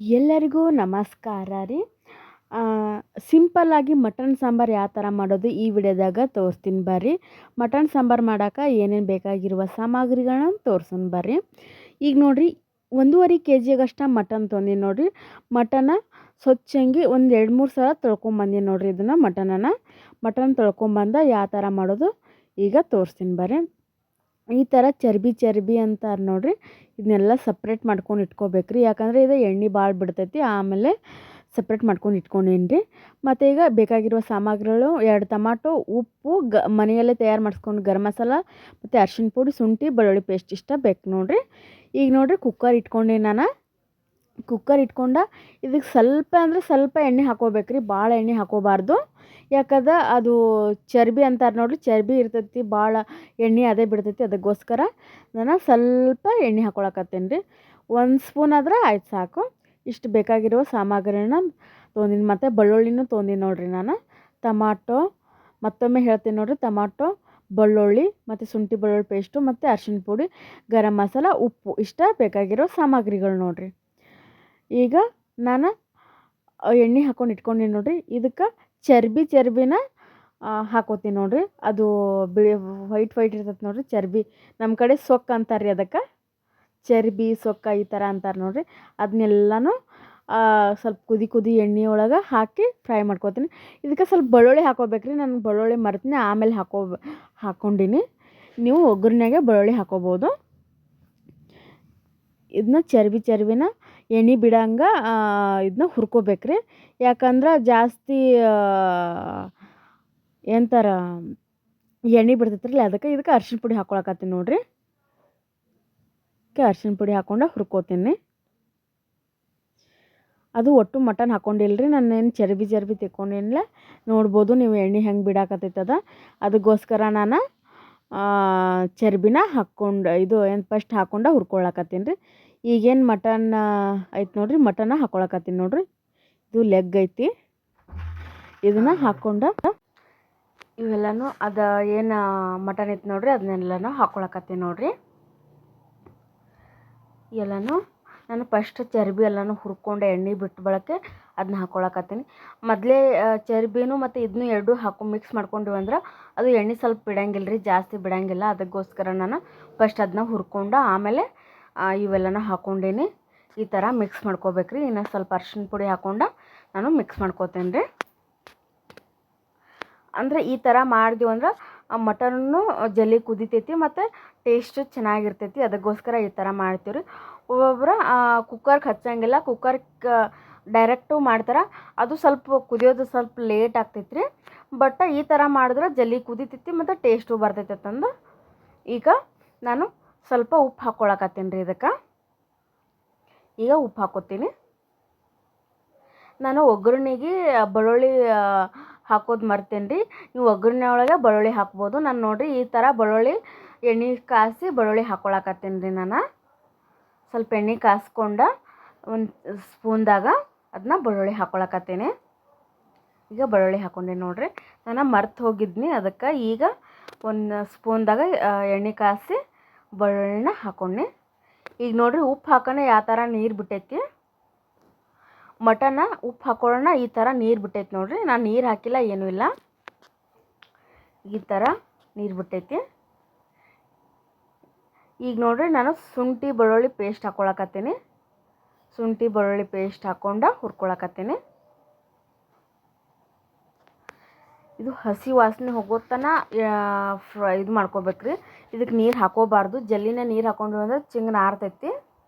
ಎಲ್ಲರಿಗೂ ನಮಸ್ಕಾರ ರೀ. ಸಿಂಪಲ್ಲಾಗಿ ಮಟನ್ ಸಾಂಬಾರು ಯಾವ ಥರ ಮಾಡೋದು ಈ ವಿಡಿಯೋದಾಗ ತೋರಿಸ್ತೀನಿ ಬರ್ರಿ. ಮಟನ್ ಸಾಂಬಾರು ಮಾಡೋಕೆ ಏನೇನು ಬೇಕಾಗಿರುವ ಸಾಮಗ್ರಿಗಳನ್ನ ತೋರ್ಸೋಣ ಬರ್ರಿ. ಈಗ ನೋಡಿರಿ, 1.5 kg ಮಟನ್ ತೊಗೊಂಡಿನಿ ನೋಡಿರಿ. ಮಟನ ಸ್ವಚ್ಛಂಗಿ ಒಂದು 2-3 ಸಲ ತೊಳ್ಕೊಂಬಂದಿನಿ ನೋಡಿರಿ. ಇದನ್ನು ಮಟನ್ ತೊಳ್ಕೊಂಬಂದ ಯಾವ ಥರ ಮಾಡೋದು ಈಗ ತೋರಿಸ್ತೀನಿ ಬರ್ರಿ. ಈ ಥರ ಚರ್ಬಿ ಅಂತಾರೆ ನೋಡಿರಿ. ಇದನ್ನೆಲ್ಲ ಸಪ್ರೇಟ್ ಮಾಡ್ಕೊಂಡು ಇಟ್ಕೋಬೇಕ್ರಿ, ಯಾಕಂದರೆ ಇದು ಎಣ್ಣೆ ಭಾಳ ಬಿಡ್ತೈತಿ. ಆಮೇಲೆ ಸಪ್ರೇಟ್ ಮಾಡ್ಕೊಂಡು ಇಟ್ಕೊಂಡೀನಿ ರೀ. ಮತ್ತು ಈಗ ಬೇಕಾಗಿರುವ ಸಾಮಗ್ರಿಗಳು 2 ಟಮಾಟೊ, ಉಪ್ಪು, ಮನೆಯಲ್ಲೇ ತಯಾರು ಮಾಡಿಸ್ಕೊಂಡು ಗರಂ ಮಸಾಲ ಮತ್ತು ಅರ್ಶಿಣ ಪುಡಿ, ಶುಂಠಿ ಬೆಳ್ಳುಳ್ಳಿ ಪೇಸ್ಟ್ ಇಷ್ಟ ಬೇಕು ನೋಡಿರಿ. ಈಗ ನೋಡಿರಿ, ಕುಕ್ಕರ್ ಇಟ್ಕೊಂಡೀನಿ ನಾನು. ಕುಕ್ಕರ್ ಇಟ್ಕೊಂಡು ಇದಕ್ಕೆ ಸ್ವಲ್ಪ ಎಣ್ಣೆ ಹಾಕೋಬೇಕ್ರಿ, ಭಾಳ ಎಣ್ಣೆ ಹಾಕೋಬಾರ್ದು. ಯಾಕಂದ್ರೆ ಅದು ಚರ್ಬಿ ಅಂತಾರೆ ನೋಡಿರಿ, ಚರ್ಬಿ ಇರ್ತೈತಿ, ಭಾಳ ಎಣ್ಣೆ ಅದೇ ಬಿಡ್ತೈತಿ. ಅದಕ್ಕೋಸ್ಕರ ನಾನು ಸ್ವಲ್ಪ ಎಣ್ಣೆ ಹಾಕೊಳಕತ್ತೀನಿ ರೀ. 1 ಸ್ಪೂನ್ ಆದ್ರೆ ಆಯ್ತು ಸಾಕು. ಇಷ್ಟು ಬೇಕಾಗಿರುವ ಸಾಮಗ್ರಿನ ತೊಗೊಂಡಿನಿ. ಮತ್ತು ಬೆಳ್ಳುಳ್ಳಿನೂ ತೊಗೊಂಡಿನಿ ನೋಡಿರಿ ನಾನು. ಟಮಾಟೊ, ಮತ್ತೊಮ್ಮೆ ಹೇಳ್ತೀನಿ ನೋಡಿರಿ, ಟಮಾಟೊ, ಬೆಳ್ಳುಳ್ಳಿ ಮತ್ತು ಶುಂಠಿ ಬೆಳ್ಳುಳ್ಳಿ ಪೇಸ್ಟು ಮತ್ತು ಅರ್ಶಿಣ ಪುಡಿ, ಗರಂ ಮಸಾಲ, ಉಪ್ಪು ಇಷ್ಟ ಬೇಕಾಗಿರೋ ಸಾಮಗ್ರಿಗಳು ನೋಡಿರಿ. ಈಗ ನಾನು ಎಣ್ಣೆ ಹಾಕ್ಕೊಂಡು ಇಟ್ಕೊಂಡೀನಿ ನೋಡಿರಿ. ಇದಕ್ಕೆ ಚರ್ಬಿನ ಹಾಕೋತೀನಿ ನೋಡಿರಿ. ಅದು ವೈಟ್ ಇರ್ತೈತೆ ನೋಡಿರಿ ಚರ್ಬಿ. ನಮ್ಮ ಕಡೆ ಸೊಕ್ಕ ಅಂತಾರೆ ರೀ ಅದಕ್ಕೆ. ಚರ್ಬಿ, ಸೊಕ್ಕ ಈ ಥರ ಅಂತಾರೆ ನೋಡಿರಿ. ಅದನ್ನೆಲ್ಲನೂ ಸ್ವಲ್ಪ ಕುದಿ ಎಣ್ಣೆ ಒಳಗೆ ಹಾಕಿ ಫ್ರೈ ಮಾಡ್ಕೋತೀನಿ. ಇದಕ್ಕೆ ಸ್ವಲ್ಪ ಬೆಳ್ಳುಳ್ಳಿ ಹಾಕೋಬೇಕ್ರಿ. ನಾನು ಬೆಳ್ಳುಳ್ಳಿ ಮರ್ತೀನಿ, ಆಮೇಲೆ ಹಾಕ್ಕೊಂಡೀನಿ. ನೀವು ಒಗ್ಗರಣೆಗೆ ಬೆಳ್ಳುಳ್ಳಿ ಹಾಕೋಬೋದು. ಇದನ್ನ ಚರ್ಬಿನ ಎಣ್ಣೆ ಬಿಡಂಗೆ ಇದನ್ನ ಹುರ್ಕೋಬೇಕ್ರಿ. ಯಾಕಂದ್ರೆ ಜಾಸ್ತಿ ಏನಂತಾರ ಎಣ್ಣೆ ಬಿಡ್ತೈತ್ರಲ್ಲ, ಇದಕ್ಕೆ ಅರ್ಶಿಣ ಪುಡಿ ಹಾಕ್ಕೊಳಕತ್ತೀನಿ ನೋಡಿರಿ. ಅರ್ಶಿಣ ಪುಡಿ ಹಾಕ್ಕೊಂಡು ಹುರ್ಕೋತೀನಿ. ಅದು ಒಟ್ಟು ಮಟನ್ ಹಾಕ್ಕೊಂಡಿಲ್ರಿ, ನಾನೇನು ಚರ್ಬಿ ತೆಕ್ಕೊಂಡಿಲ್ಲ. ನೋಡ್ಬೋದು ನೀವು ಎಣ್ಣೆ ಹೆಂಗೆ ಬಿಡಾಕತ್ತೈತದ. ಅದಕ್ಕೋಸ್ಕರ ನಾನು ಚರ್ಬಿನ ಫಸ್ಟ್ ಹಾಕ್ಕೊಂಡು ಹುರ್ಕೊಳಕತ್ತೀನಿ ರೀ. ಈಗೇನು ಮಟನ್ ಐತೆ ನೋಡಿರಿ, ಮಟನ್ನ ಹಾಕ್ಕೊಳಕತ್ತೀನಿ ನೋಡಿರಿ. ಇದು ಲೆಗ್ ಐತಿ. ಇದನ್ನು ಹಾಕ್ಕೊಂಡು ಇವೆಲ್ಲನೂ ಅದು ಏನು ಮಟನ್ ಐತೆ ನೋಡಿರಿ, ಅದನ್ನೆಲ್ಲನೂ ಹಾಕ್ಕೊಳಕತ್ತೀನಿ ನೋಡಿರಿ. ಎಲ್ಲನೂ ನಾನು ಫಸ್ಟ್ ಚರ್ಬಿ ಎಲ್ಲನೂ ಹುರ್ಕೊಂಡು ಎಣ್ಣೆ ಬಿಟ್ಟು ಬಳಕೆ ಅದನ್ನ ಹಾಕ್ಕೊಳಕತ್ತೀನಿ. ಮೊದಲೇ ಚರ್ಬಿನೂ ಮತ್ತು ಇದನ್ನೂ ಎರಡೂ ಮಿಕ್ಸ್ ಮಾಡ್ಕೊಂಡಿವಂದ್ರೆ ಅದು ಎಣ್ಣೆ ಸ್ವಲ್ಪ ಬಿಡಂಗಿಲ್ಲ ರೀ, ಜಾಸ್ತಿ ಬಿಡಂಗಿಲ್ಲ. ಅದಕ್ಕೋಸ್ಕರ ನಾನು ಫಸ್ಟ್ ಅದನ್ನ ಹುರ್ಕೊಂಡು ಆಮೇಲೆ ಇವೆಲ್ಲನೂ ಹಾಕ್ಕೊಂಡೀನಿ. ಈ ಥರ ಮಿಕ್ಸ್ ಮಾಡ್ಕೋಬೇಕ್ರಿ. ಇನ್ನು ಸ್ವಲ್ಪ ಅರ್ಶಿಣ ಪುಡಿ ಹಾಕ್ಕೊಂಡು ನಾನು ಮಿಕ್ಸ್ ಮಾಡ್ಕೋತೀನಿ ರೀ. ಅಂದರೆ ಈ ಥರ ಮಾಡಿದೆವು ಅಂದ್ರೆ ಮಟನ್ನು ಜಲ್ದಿ ಕುದಿತೈತಿ ಮತ್ತು ಟೇಸ್ಟು ಚೆನ್ನಾಗಿರ್ತೈತಿ. ಅದಕ್ಕೋಸ್ಕರ ಈ ಥರ ಮಾಡ್ತೀವಿ ರೀ. ಒಬ್ಬೊಬ್ಬರು ಕುಕ್ಕರ್ಗೆ ಹಚ್ಚಂಗಿಲ್ಲ, ಕುಕ್ಕರ್ಗೆ ಡೈರೆಕ್ಟು ಮಾಡ್ತಾರೆ. ಅದು ಸ್ವಲ್ಪ ಕುದಿಯೋದು ಸ್ವಲ್ಪ ಲೇಟ್ ಆಗ್ತೈತಿ ರೀ. ಬಟ್ ಈ ಥರ ಮಾಡಿದ್ರೆ ಜಲ್ದಿ ಕುದಿತೈತಿ ಮತ್ತು ಟೇಸ್ಟು ಬರ್ತೈತೆ ಅಂತಂದು ಈಗ ನಾನು ಸ್ವಲ್ಪ ಉಪ್ಪು ಹಾಕ್ಕೊಳಕತ್ತೀನಿ ರೀ. ಇದಕ್ಕೆ ಈಗ ಉಪ್ಪು ಹಾಕ್ಕೋತೀನಿ. ನಾನು ಒಗ್ಗರಣೆಗೆ ಬೆಳ್ಳುಳ್ಳಿ ಹಾಕೋದು ಮರ್ತೇನೆ ರೀ. ನೀವು ಒಗ್ಗರಣೆ ಒಳಗೆ ಬೆಳ್ಳುಳ್ಳಿ ಹಾಕ್ಬೋದು. ನಾನು ನೋಡಿರಿ ಈ ಥರ ಬೆಳ್ಳುಳ್ಳಿ ಎಣ್ಣೆ ಕಾಯಿಸಿ ಬೆಳ್ಳುಳ್ಳಿ ಹಾಕ್ಕೊಳಕತ್ತೀನಿ ರೀ. ನಾನು ಸ್ವಲ್ಪ ಎಣ್ಣೆ ಕಾಯಿಸ್ಕೊಂಡು ಒಂದು ಸ್ಪೂನ್ದಾಗ ಅದನ್ನ ಬೆಳ್ಳುಳ್ಳಿ ಹಾಕ್ಕೊಳಕತ್ತೀನಿ. ಈಗ ಬೆಳ್ಳುಳ್ಳಿ ಹಾಕ್ಕೊಂಡೆ ನೋಡಿರಿ. ನಾನು ಮರ್ತು ಹೋಗಿದ್ನಿ, ಅದಕ್ಕೆ ಈಗ ಒಂದು ಸ್ಪೂನ್ದಾಗ ಎಣ್ಣೆ ಕಾಯಿಸಿ ಬೆಳ್ಳುಳ್ಳಿನ ಹಾಕ್ಕೊಂಡೆ. ಈಗ ನೋಡಿರಿ, ಉಪ್ಪು ಹಾಕೋಣ ಯಾವ ಥರ ನೀರು ಬಿಟ್ಟೈತಿ. ಮಟನ್ನ ಉಪ್ಪು ಹಾಕೊಳ್ಳೋಣ ಈ ಥರ ನೀರು ಬಿಟ್ಟೈತಿ ನೋಡಿರಿ. ನಾನು ನೀರು ಹಾಕಿಲ್ಲ, ಏನೂ ಇಲ್ಲ, ಈ ಥರ ನೀರು ಬಿಟ್ಟೈತಿ. ಈಗ ನೋಡಿರಿ, ನಾನು ಶುಂಠಿ ಬೆಳ್ಳುಳ್ಳಿ ಪೇಸ್ಟ್ ಹಾಕ್ಕೊಳಕತ್ತೀನಿ. ಶುಂಠಿ ಬೆಳ್ಳುಳ್ಳಿ ಪೇಸ್ಟ್ ಹಾಕ್ಕೊಂಡು ಹುರ್ಕೊಳಕತ್ತೀನಿ. ಇದು ಹಸಿ ವಾಸನೆ ಹೋಗೋತನ ಇದು ಮಾಡ್ಕೋಬೇಕ್ರಿ. ಇದಕ್ಕೆ ನೀರು ಹಾಕೋಬಾರ್ದು. ಜಲ್ಲಿನ ನೀರು ಹಾಕ್ಕೊಂಡು ಅಂದ್ರೆ ಚಿಂಗ್ ನಾರ್ತೈತಿ.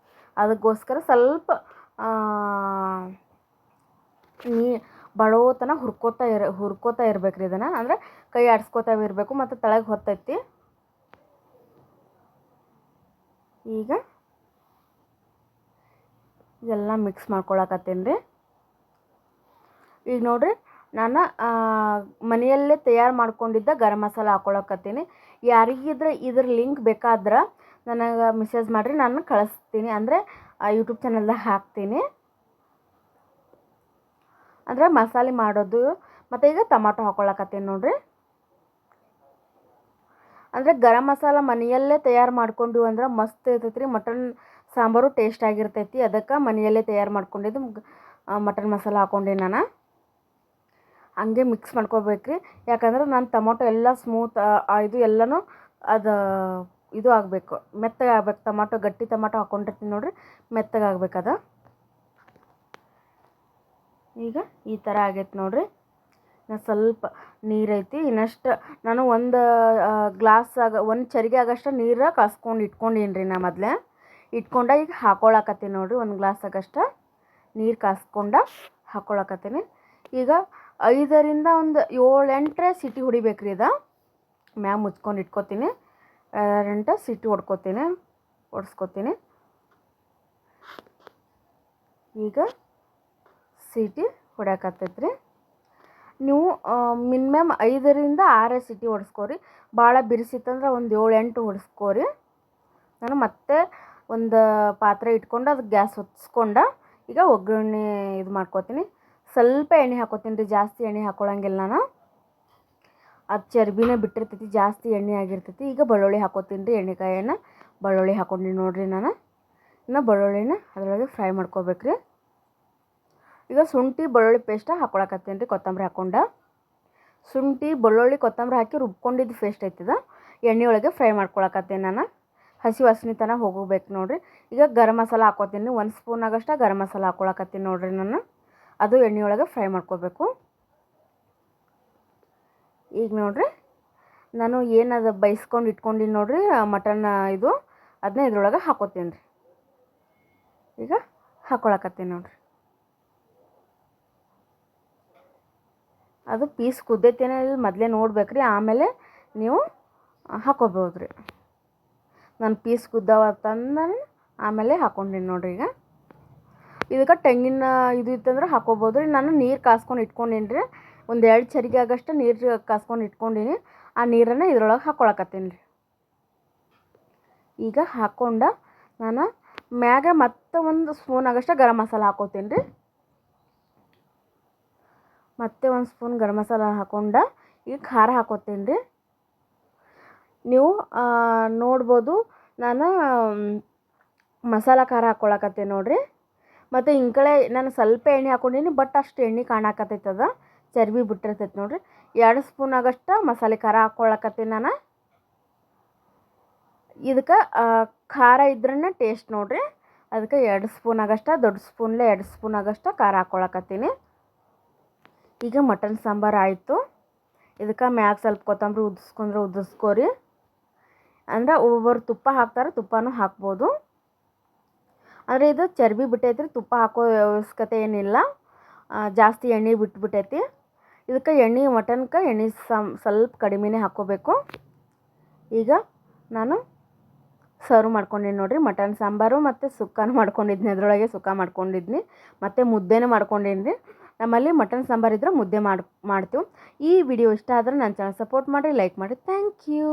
ಅದಕ್ಕೋಸ್ಕರ ಸ್ವಲ್ಪ ಬಡೋತನ ಹುರ್ಕೋತಾ ಇರ್ಬೇಕ್ರಿ. ಇದನ್ನು ಅಂದರೆ ಕೈ ಆಡಿಸ್ಕೋತಾ ಇರಬೇಕು ಮತ್ತು ತಳಗೆ ಹೊತ್ತೈತಿ. ಈಗ ಎಲ್ಲ ಮಿಕ್ಸ್ ಮಾಡ್ಕೊಳಕತ್ತೀನಿ ರೀ. ಈಗ ನೋಡಿರಿ, ನಾನು ಮನೆಯಲ್ಲೇ ತಯಾರು ಮಾಡ್ಕೊಂಡಿದ್ದ ಗರಂ ಮಸಾಲ ಹಾಕ್ಕೊಳಕತ್ತೀನಿ. ಯಾರಿಗಿದ್ರೆ ಇದ್ರ ಲಿಂಕ್ ಬೇಕಾದ್ರೆ ನನಗೆ ಮೆಸೇಜ್ ಮಾಡಿರಿ, ನಾನು ಕಳಿಸ್ತೀನಿ. ಅಂದರೆ ಯೂಟ್ಯೂಬ್ ಚಾನಲ್ದಾಗ ಹಾಕ್ತೀನಿ. ಅಂದರೆ ಮಸಾಲೆ ಮಾಡೋದು. ಮತ್ತು ಈಗ ಟೊಮಾಟೊ ಹಾಕ್ಕೊಳಕತ್ತೀನಿ ನೋಡಿರಿ. ಅಂದರೆ ಗರಂ ಮಸಾಲ ಮನೆಯಲ್ಲೇ ತಯಾರು ಮಾಡ್ಕೊಂಡ್ವಿ ಅಂದ್ರೆ ಮಸ್ತ್ ಇರ್ತೈತೆ ರೀ. ಮಟನ್ ಸಾಂಬಾರು ಟೇಸ್ಟ್ ಆಗಿರ್ತೈತಿ. ಅದಕ್ಕೆ ಮನೆಯಲ್ಲೇ ತಯಾರು ಮಾಡ್ಕೊಂಡಿದ್ದು ಮಟನ್ ಮಸಾಲ ಹಾಕ್ಕೊಂಡೆ ನಾನು. ಹಂಗೆ ಮಿಕ್ಸ್ ಮಾಡ್ಕೋಬೇಕ್ರಿ. ಯಾಕಂದ್ರೆ ನಾನು ಟೊಮೊಟೊ ಎಲ್ಲ ಸ್ಮೂತ್ ಇದು ಎಲ್ಲನೂ ಅದು ಇದು ಆಗಬೇಕು, ಮೆತ್ತಗೆ ಆಗ್ಬೇಕು. ಟೊಮೊಟೊ ಗಟ್ಟಿ ಟೊಮೊಟೊ ಹಾಕ್ಕೊಂಡಿರ್ತೀನಿ ನೋಡಿರಿ, ಮೆತ್ತಗೆ ಆಗ್ಬೇಕದ. ಈಗ ಈ ಥರ ಆಗೈತೆ ನೋಡಿರಿ. ಸ್ವಲ್ಪ ನೀರೈತಿ ಇನ್ನಷ್ಟು. ನಾನು ಒಂದು ಗ್ಲಾಸಾಗ ಒಂದು ಚರಿಗೆ ಆಗಷ್ಟು ನೀರು ಕಾಸ್ಕೊಂಡು ಇಟ್ಕೊಂಡೀನಿ ರೀ. ನಾ ಮೊದಲೇ ಇಟ್ಕೊಂಡು ಈಗ ಹಾಕ್ಕೊಳಕತ್ತೀನಿ ನೋಡಿರಿ. ಒಂದು ಗ್ಲಾಸಾಗಷ್ಟು ನೀರು ಕಾಸ್ಕೊಂಡು ಹಾಕ್ಕೊಳಕತ್ತೀನಿ. ಈಗ 5ರಿಂದ ಒಂದು 7-8 ಸಿಟಿ ಹೊಡಿಬೇಕ್ರಿ. ಇದು ಮ್ಯಾಗ ಮುಚ್ಕೊಂಡು ಇಟ್ಕೊತೀನಿ. 8 ಸಿಟಿ ಹೊಡ್ಸ್ಕೊತೀನಿ. ಈಗ ಸಿಟಿ ಹೊಡ್ಯಾಕತ್ತೈತ್ರಿ. ನೀವು ಮಿನಿಮಮ್ 5ರಿಂದ 6 ಸಿಟಿ ಹೊಡ್ಸ್ಕೊರಿ. ಭಾಳ ಬಿರ್ಸಿತ್ತಂದ್ರೆ ಒಂದು 7-8 ಹೊಡ್ಸ್ಕೊರಿ. ನಾನು ಮತ್ತೆ ಒಂದು ಪಾತ್ರೆ ಇಟ್ಕೊಂಡು ಅದು ಗ್ಯಾಸ್ ಹೊತ್ಸ್ಕೊಂಡು ಈಗ ಒಗ್ಗರಣೆ ಇದು ಮಾಡ್ಕೊತೀನಿ. ಸ್ವಲ್ಪ ಎಣ್ಣೆ ಹಾಕ್ಕೊತೀನಿ ರೀ, ಜಾಸ್ತಿ ಎಣ್ಣೆ ಹಾಕ್ಕೊಳಂಗಿಲ್ಲ ನಾನು. ಅದು ಚರ್ಬಿನೇ ಬಿಟ್ಟಿರ್ತೈತಿ, ಜಾಸ್ತಿ ಎಣ್ಣೆ ಆಗಿರ್ತೈತಿ. ಈಗ ಬೆಳ್ಳುಳ್ಳಿ ಹಾಕ್ಕೊತೀನಿ ರೀ. ಎಣ್ಣೆಕಾಯನ್ನು ಬೆಳ್ಳುಳ್ಳಿ ಹಾಕ್ಕೊಂಡು ನೋಡಿರಿ ನಾನು. ಇನ್ನು ಬೆಳ್ಳುಳ್ಳಿನ ಅದರೊಳಗೆ ಫ್ರೈ ಮಾಡ್ಕೋಬೇಕ್ರಿ. ಈಗ ಶುಂಠಿ ಬೆಳ್ಳುಳ್ಳಿ ಪೇಸ್ಟ್ ಹಾಕ್ಕೊಳಕತ್ತೀನಿ ರೀ. ಕೊತ್ತಂಬರಿ ಹಾಕ್ಕೊಂಡು ಶುಂಠಿ ಬೆಳ್ಳುಳ್ಳಿ ಕೊತ್ತಂಬರಿ ಹಾಕಿ ರುಬ್ಕೊಂಡಿದ್ದು ಪೇಸ್ಟ್ ಐತದ ಎಣ್ಣೆ ಒಳಗೆ ಫ್ರೈ ಮಾಡ್ಕೊಳಕತ್ತೀನಿ ನಾನು. ಹಸಿ ವಾಸನೆ ತನಕ ಹೋಗಬೇಕು ನೋಡಿರಿ. ಈಗ ಗರಂ ಮಸಾಲ ಹಾಕ್ಕೊತೀನಿ. 1 ಸ್ಪೂನ್ ಆಗಷ್ಟು ಗರಂ ಮಸಾಲ ಹಾಕ್ಕೊಳಕತ್ತೀನಿ ನೋಡಿರಿ ನಾನು. ಅದು ಎಣ್ಣೆ ಒಳಗೆ ಫ್ರೈ ಮಾಡ್ಕೋಬೇಕು. ಈಗ ನೋಡಿರಿ, ನಾನು ಏನದು ಬೈಸ್ಕೊಂಡು ಇಟ್ಕೊಂಡಿನಿ ನೋಡಿರಿ ಮಟನ್ ಇದು, ಅದನ್ನ ಇದ್ರೊಳಗೆ ಹಾಕ್ಕೊತೀನಿ ರೀ. ಈಗ ಹಾಕ್ಕೊಳಕತ್ತೀನಿ ನೋಡಿರಿ. ಅದು ಪೀಸ್ ಕುದ್ದೈತೇನೋ ಇಲ್ಲಿ ಮೊದಲೇ ನೋಡ್ಬೇಕ್ರಿ, ಆಮೇಲೆ ನೀವು ಹಾಕ್ಕೋಬೋದು ರೀ. ನಾನು ಪೀಸ್ ಕುದ್ದಾವ ತಂದು ಆಮೇಲೆ ಹಾಕ್ಕೊಂಡೀನಿ ನೋಡಿರಿ. ಈಗ ಇದಕ್ಕೆ ತೆಂಗಿನ ಇದು ಇತ್ತಂದ್ರೆ ಹಾಕ್ಕೋಬೋದು ರೀ. ನಾನು ನೀರು ಕಾಸ್ಕೊಂಡು ಇಟ್ಕೊಂಡೀನಿ ರೀ. ಒಂದು 2 ಚರಿಗೆ ಆಗಷ್ಟು ನೀರು ಕಾಸ್ಕೊಂಡು ಇಟ್ಕೊಂಡೀನಿ. ಆ ನೀರನ್ನು ಇದ್ರೊಳಗೆ ಹಾಕ್ಕೊಳಕತ್ತೀನಿ ರೀ. ಈಗ ಹಾಕ್ಕೊಂಡು ನಾನು ಮ್ಯಾಗ ಮತ್ತೆ 1 ಸ್ಪೂನ್ ಆಗಷ್ಟು ಗರಂ ಮಸಾಲ ಹಾಕ್ಕೋತೀನಿ ರೀ. ಮತ್ತೆ 1 ಸ್ಪೂನ್ ಗರಂ ಮಸಾಲ ಹಾಕ್ಕೊಂಡು ಈಗ ಖಾರ ಹಾಕ್ಕೋತೀನಿ ರೀ. ನೀವು ನೋಡ್ಬೋದು ನಾನು ಮಸಾಲ ಖಾರ ಹಾಕ್ಕೊಳಕತ್ತೀನಿ ನೋಡಿರಿ. ಮತ್ತು ಕಡೆ ನಾನು ಸ್ವಲ್ಪ ಎಣ್ಣೆ ಹಾಕ್ಕೊಂಡೀನಿ, ಬಟ್ ಅಷ್ಟು ಎಣ್ಣೆ ಕಾಣಕತ್ತೈತದ, ಚರ್ಬಿ ಬಿಟ್ಟಿರ್ತೈತೆ ನೋಡಿರಿ. 2 ಸ್ಪೂನ್ ಆಗಷ್ಟು ಮಸಾಲೆ ಖಾರ ಹಾಕ್ಕೊಳಕತ್ತೀನಿ ನಾನು. ಇದಕ್ಕೆ ಖಾರ ಇದ್ರೇ ಟೇಸ್ಟ್ ನೋಡಿರಿ. ಅದಕ್ಕೆ 2 ಸ್ಪೂನ್ ಆಗಷ್ಟು, ದೊಡ್ಡ ಸ್ಪೂನ್ಲೆ 2 ಸ್ಪೂನ್ ಆಗಷ್ಟು ಖಾರ ಹಾಕ್ಕೊಳಕತ್ತೀನಿ. ಈಗ ಮಟನ್ ಸಾಂಬಾರು ಆಯಿತು. ಇದಕ್ಕೆ ಮ್ಯಾಗ ಸ್ವಲ್ಪ ಕೊತ್ತಂಬರಿ ಉದಿಸ್ಕೋರಿ. ಅಂದ್ರೆ ಒಬ್ಬೊಬ್ಬರು ತುಪ್ಪ ಹಾಕ್ತಾರೆ, ತುಪ್ಪನೂ ಹಾಕ್ಬೋದು. ಆದರೆ ಇದು ಚರ್ಬಿ ಬಿಟ್ಟೈತ್ರಿ, ತುಪ್ಪ ಹಾಕೋ ಅವಶ್ಯಕತೆ ಏನಿಲ್ಲ. ಜಾಸ್ತಿ ಎಣ್ಣೆ ಬಿಟ್ಬಿಟ್ಟೈತಿ. ಇದಕ್ಕೆ ಎಣ್ಣೆ ಮಟನ್ಗೆ ಎಣ್ಣೆ ಸ್ವಲ್ಪ ಕಡಿಮೆನೇ ಹಾಕ್ಕೋಬೇಕು. ಈಗ ನಾನು ಸರ್ವ್ ಮಾಡ್ಕೊಂಡೀನಿ ನೋಡಿರಿ ಮಟನ್ ಸಾಂಬಾರು. ಮತ್ತು ಸುಕ್ಕನೂ ಮಾಡ್ಕೊಂಡಿದ್ನಿ, ಅದರೊಳಗೆ ಸುಕ್ಕ ಮಾಡ್ಕೊಂಡಿದ್ನಿ. ಮತ್ತು ಮುದ್ದೆನೂ ಮಾಡ್ಕೊಂಡೀನಿ ರೀ. ನಮ್ಮಲ್ಲಿ ಮಟನ್ ಸಾಂಬಾರು ಇದ್ರೆ ಮುದ್ದೆ ಮಾಡ್ತೀವಿ. ಈ ವಿಡಿಯೋ ಇಷ್ಟ ಆದರೆ ನನ್ನ ಚಾನಲ್ ಸಪೋರ್ಟ್ ಮಾಡಿರಿ, ಲೈಕ್ ಮಾಡಿ. Thank you.